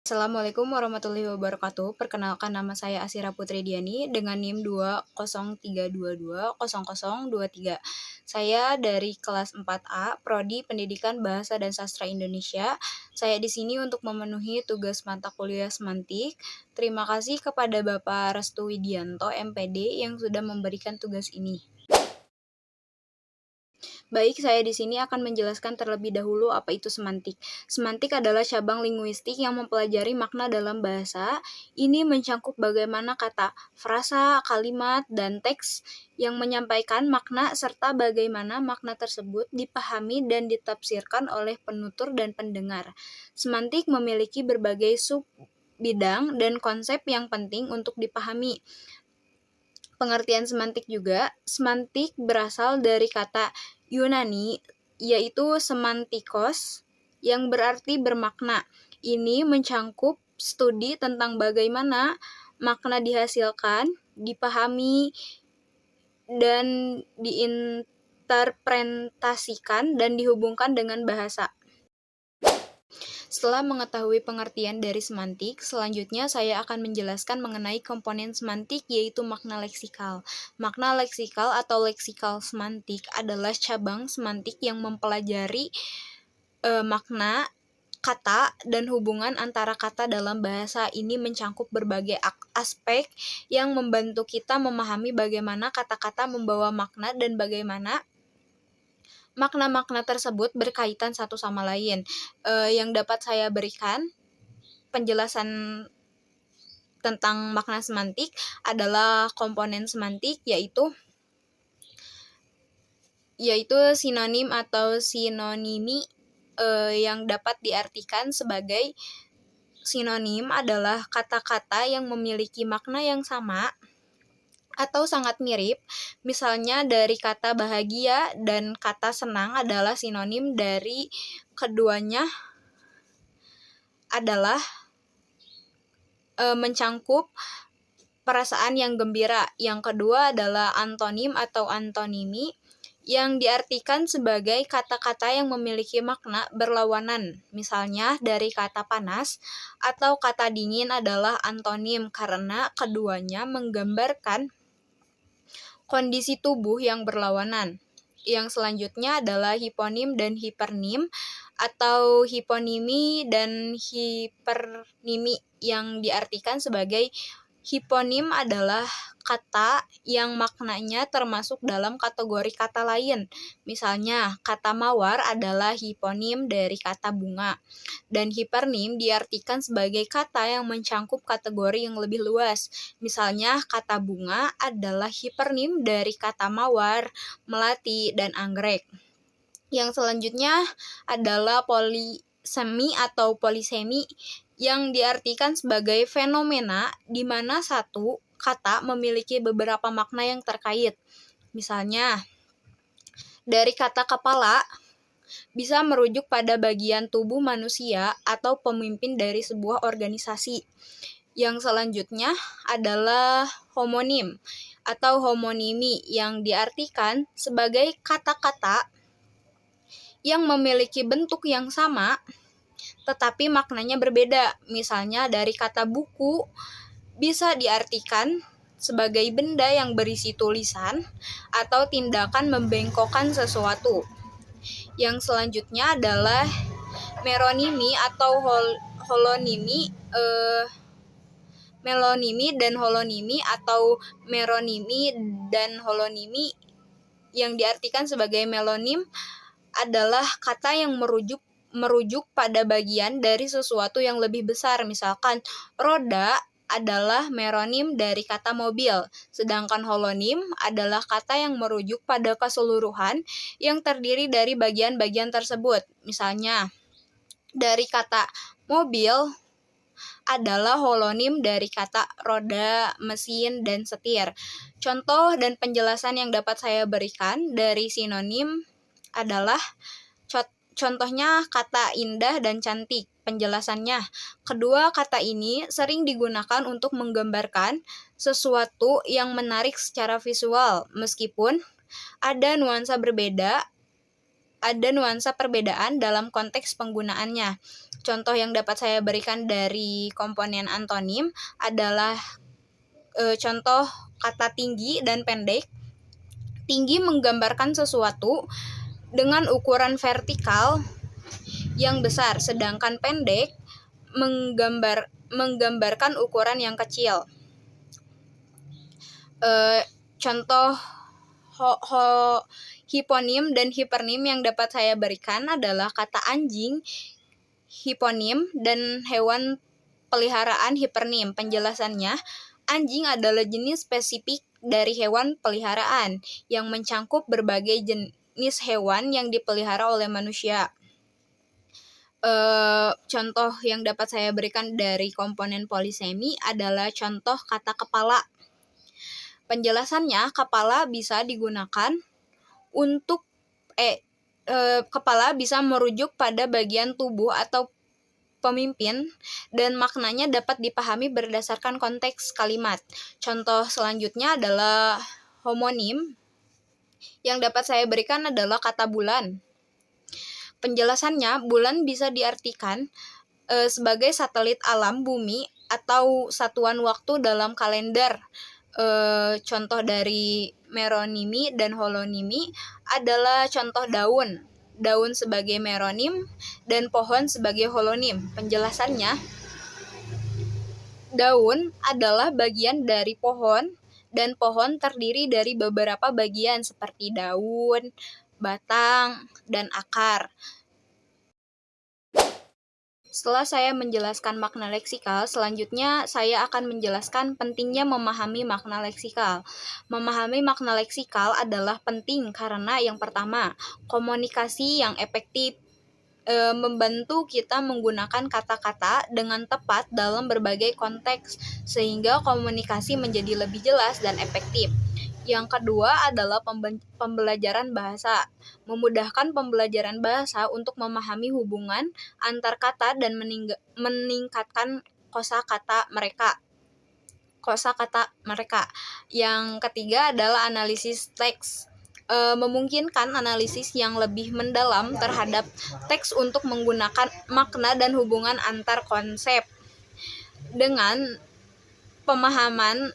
Assalamualaikum warahmatullahi wabarakatuh. Perkenalkan, nama saya Asira Putri Diani dengan NIM 203220023. Saya dari kelas 4A, Prodi Pendidikan Bahasa dan Sastra Indonesia. Saya di sini untuk memenuhi tugas mata kuliah semantik. Terima kasih kepada Bapak Restu Widianto, MPD, yang sudah memberikan tugas ini. Baik, saya di sini akan menjelaskan terlebih dahulu apa itu semantik. Semantik adalah cabang linguistik yang mempelajari makna dalam bahasa. Ini mencangkup bagaimana kata, frasa, kalimat, dan teks yang menyampaikan makna serta bagaimana makna tersebut dipahami dan ditafsirkan oleh penutur dan pendengar. Semantik memiliki berbagai sub bidang dan konsep yang penting untuk dipahami. Pengertian semantik juga, semantik berasal dari kata Yunani, yaitu semantikos, yang berarti bermakna. Ini mencangkup studi tentang bagaimana makna dihasilkan, dipahami, dan diinterpretasikan dan dihubungkan dengan bahasa. Setelah mengetahui pengertian dari semantik, selanjutnya saya akan menjelaskan mengenai komponen semantik, yaitu makna leksikal. Makna leksikal atau leksikal semantik adalah cabang semantik yang mempelajari makna, kata, dan hubungan antara kata dalam bahasa. Ini mencangkup berbagai aspek yang membantu kita memahami bagaimana kata-kata membawa makna dan bagaimana makna-makna tersebut berkaitan satu sama lain. Yang dapat saya berikan penjelasan tentang makna semantik adalah komponen semantik, yaitu sinonim atau sinonimi, yang dapat diartikan sebagai sinonim adalah kata-kata yang memiliki makna yang sama atau sangat mirip. Misalnya dari kata bahagia dan kata senang adalah sinonim dari keduanya adalah mencangkup perasaan yang gembira. Yang kedua adalah antonim atau antonimi yang diartikan sebagai kata-kata yang memiliki makna berlawanan. Misalnya dari kata panas atau kata dingin adalah antonim karena keduanya menggambarkan kondisi tubuh yang berlawanan. Yang selanjutnya adalah hiponim dan hipernim atau hiponimi dan hipernimi yang diartikan sebagai hiponim adalah kata yang maknanya termasuk dalam kategori kata lain. Misalnya, kata mawar adalah hiponim dari kata bunga. Dan hipernim diartikan sebagai kata yang mencangkup kategori yang lebih luas. Misalnya, kata bunga adalah hipernim dari kata mawar, melati, dan anggrek. Yang selanjutnya adalah polisemi atau polisemi yang diartikan sebagai fenomena di mana satu kata memiliki beberapa makna yang terkait. Misalnya, dari kata kepala bisa merujuk pada bagian tubuh manusia atau pemimpin dari sebuah organisasi. Yang selanjutnya adalah homonim atau homonimi yang diartikan sebagai kata-kata yang memiliki bentuk yang sama tetapi maknanya berbeda. Misalnya dari kata buku bisa diartikan sebagai benda yang berisi tulisan atau tindakan membengkokkan sesuatu. Yang selanjutnya adalah meronimi atau holonimi, melonimi dan holonimi atau meronimi dan holonimi yang diartikan sebagai melonim adalah kata yang merujuk pada bagian dari sesuatu yang lebih besar. Misalkan, roda adalah meronim dari kata mobil, sedangkan holonim adalah kata yang merujuk pada keseluruhan yang terdiri dari bagian-bagian tersebut. Misalnya, dari kata mobil adalah holonim dari kata roda, mesin, dan setir. Contoh dan penjelasan yang dapat saya berikan dari sinonim adalah contohnya kata indah dan cantik. Penjelasannya, kedua kata ini sering digunakan untuk menggambarkan sesuatu yang menarik secara visual, meskipun ada nuansa berbeda ada nuansa perbedaan dalam konteks penggunaannya. Contoh yang dapat saya berikan dari komponen antonim adalah contoh kata tinggi dan pendek. Tinggi menggambarkan sesuatu dengan ukuran vertikal yang besar, sedangkan pendek menggambarkan ukuran yang kecil. Contoh hiponim dan hipernim yang dapat saya berikan adalah kata anjing hiponim dan hewan peliharaan hipernim. Penjelasannya, anjing adalah jenis spesifik dari hewan peliharaan yang mencangkup berbagai jenis hewan yang dipelihara oleh manusia. Contoh yang dapat saya berikan dari komponen polisemi adalah contoh kata kepala. Penjelasannya, kepala bisa digunakan untuk kepala bisa merujuk pada bagian tubuh atau pemimpin dan maknanya dapat dipahami berdasarkan konteks kalimat. Contoh selanjutnya adalah homonim yang dapat saya berikan adalah kata bulan. Penjelasannya, bulan bisa diartikan sebagai satelit alam bumi atau satuan waktu dalam kalender. Contoh dari meronimi dan holonimi adalah contoh daun. Daun sebagai meronim dan pohon sebagai holonim. Penjelasannya, daun adalah bagian dari pohon dan pohon terdiri dari beberapa bagian seperti daun, batang, dan akar. Setelah saya menjelaskan makna leksikal, selanjutnya saya akan menjelaskan pentingnya memahami makna leksikal. Memahami makna leksikal adalah penting karena yang pertama, komunikasi yang efektif membantu kita menggunakan kata-kata dengan tepat dalam berbagai konteks sehingga komunikasi menjadi lebih jelas dan efektif. Yang kedua adalah pembelajaran bahasa. Memudahkan pembelajaran bahasa untuk memahami hubungan antar kata dan meningkatkan kosakata mereka. Yang ketiga adalah analisis teks. Memungkinkan analisis yang lebih mendalam terhadap teks untuk menggunakan makna dan hubungan antar konsep. Dengan pemahaman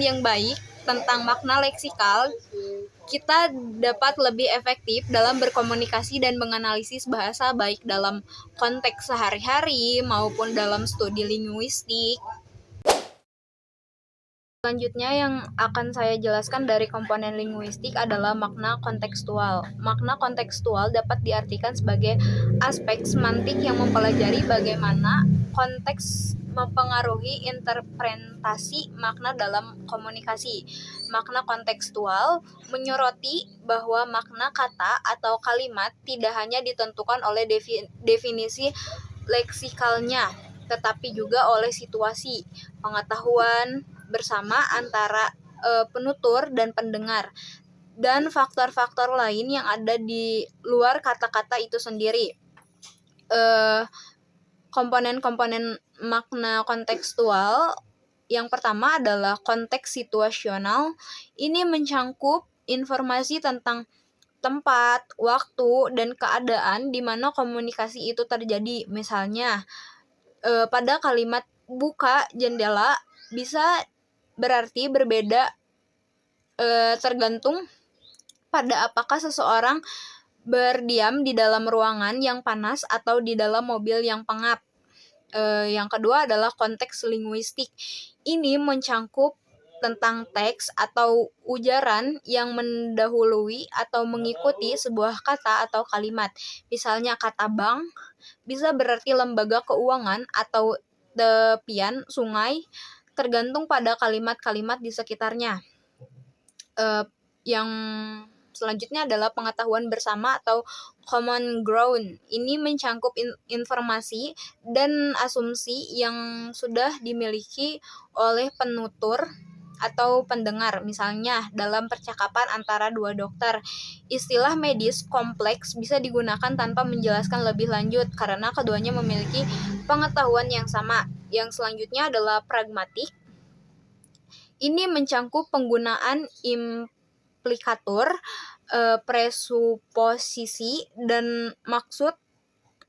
yang baik tentang makna leksikal, kita dapat lebih efektif dalam berkomunikasi dan menganalisis bahasa baik dalam konteks sehari-hari maupun dalam studi linguistik. Selanjutnya yang akan saya jelaskan dari komponen linguistik adalah makna kontekstual. Makna kontekstual dapat diartikan sebagai aspek semantik yang mempelajari bagaimana konteks mempengaruhi interpretasi makna dalam komunikasi. Makna kontekstual menyoroti bahwa makna kata atau kalimat tidak hanya ditentukan oleh definisi leksikalnya, tetapi juga oleh situasi, pengetahuan bersama antara penutur dan pendengar, dan faktor-faktor lain yang ada di luar kata-kata itu sendiri. Komponen-komponen makna kontekstual yang pertama adalah konteks situasional. Ini mencangkup informasi tentang tempat, waktu, dan keadaan di mana komunikasi itu terjadi. Misalnya, pada kalimat buka jendela bisa berarti berbeda tergantung pada apakah seseorang berdiam di dalam ruangan yang panas atau di dalam mobil yang pengap. Yang kedua adalah konteks linguistik. Ini mencangkup tentang teks atau ujaran yang mendahului atau mengikuti sebuah kata atau kalimat. Misalnya kata bank bisa berarti lembaga keuangan atau tepian sungai, tergantung pada kalimat-kalimat di sekitarnya. Yang selanjutnya adalah pengetahuan bersama atau common ground. Ini mencangkup informasi dan asumsi yang sudah dimiliki oleh penutur atau pendengar. Misalnya dalam percakapan antara dua dokter, istilah medis kompleks bisa digunakan tanpa menjelaskan lebih lanjut karena keduanya memiliki pengetahuan yang sama. Yang selanjutnya adalah pragmatik. Ini mencangkup penggunaan implikatur presuposisi dan maksud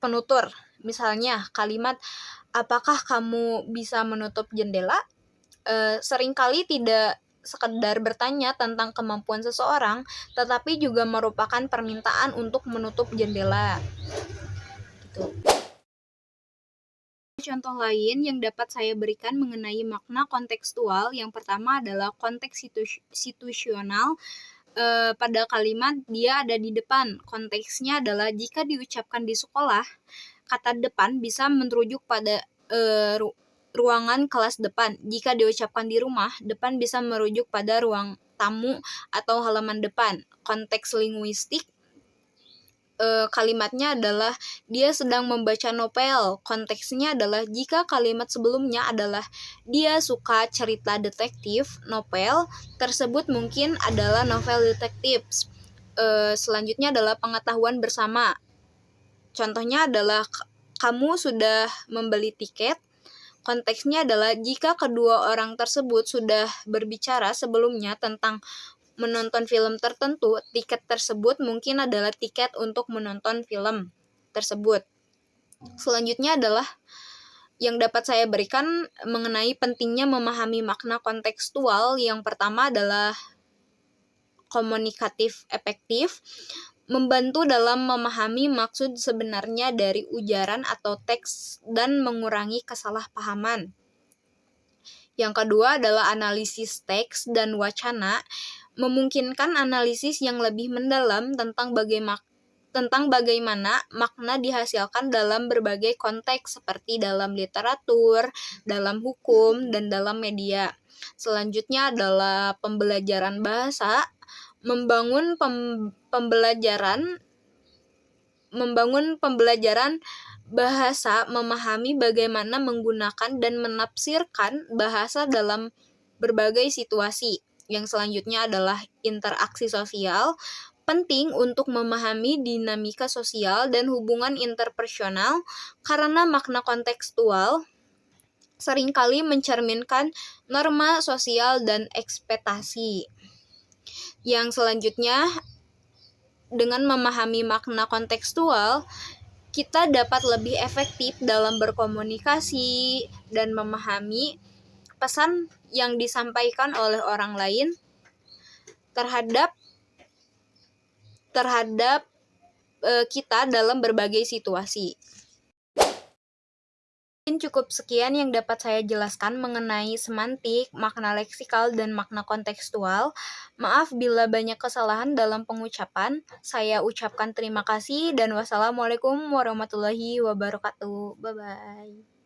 penutur. Misalnya kalimat apakah kamu bisa menutup jendela? Seringkali tidak sekedar bertanya tentang kemampuan seseorang, tetapi juga merupakan permintaan untuk menutup jendela. Gitu. Contoh lain yang dapat saya berikan mengenai makna kontekstual, yang pertama adalah konteks situasional. Pada kalimat dia ada di depan. Konteksnya adalah jika diucapkan di sekolah, kata depan bisa merujuk pada ruangan kelas depan. Jika diucapkan di rumah, depan bisa merujuk pada ruang tamu atau halaman depan. Konteks linguistik, kalimatnya adalah dia sedang membaca novel. Konteksnya adalah jika kalimat sebelumnya adalah dia suka cerita detektif, novel tersebut mungkin adalah novel detektif. Selanjutnya adalah pengetahuan bersama. Contohnya adalah kamu sudah membeli tiket. Konteksnya adalah jika kedua orang tersebut sudah berbicara sebelumnya tentang menonton film tertentu, tiket tersebut mungkin adalah tiket untuk menonton film tersebut. Selanjutnya adalah yang dapat saya berikan mengenai pentingnya memahami makna kontekstual. Yang pertama adalah komunikatif efektif, membantu dalam memahami maksud sebenarnya dari ujaran atau teks dan mengurangi kesalahpahaman. Yang kedua adalah analisis teks dan wacana, memungkinkan analisis yang lebih mendalam tentang bagaimana makna dihasilkan dalam berbagai konteks seperti dalam literatur, dalam hukum, dan dalam media. Selanjutnya adalah pembelajaran bahasa, membangun pembelajaran bahasa, memahami bagaimana menggunakan dan menafsirkan bahasa dalam berbagai situasi. Yang selanjutnya adalah interaksi sosial, penting untuk memahami dinamika sosial dan hubungan interpersonal karena makna kontekstual seringkali mencerminkan norma sosial dan ekspektasi. Yang selanjutnya, dengan memahami makna kontekstual, kita dapat lebih efektif dalam berkomunikasi dan memahami pesan yang disampaikan oleh orang lain terhadap kita dalam berbagai situasi. Mungkin cukup sekian yang dapat saya jelaskan mengenai semantik, makna leksikal, dan makna kontekstual. Maaf bila banyak kesalahan dalam pengucapan. Saya ucapkan terima kasih dan wassalamualaikum warahmatullahi wabarakatuh. Bye-bye.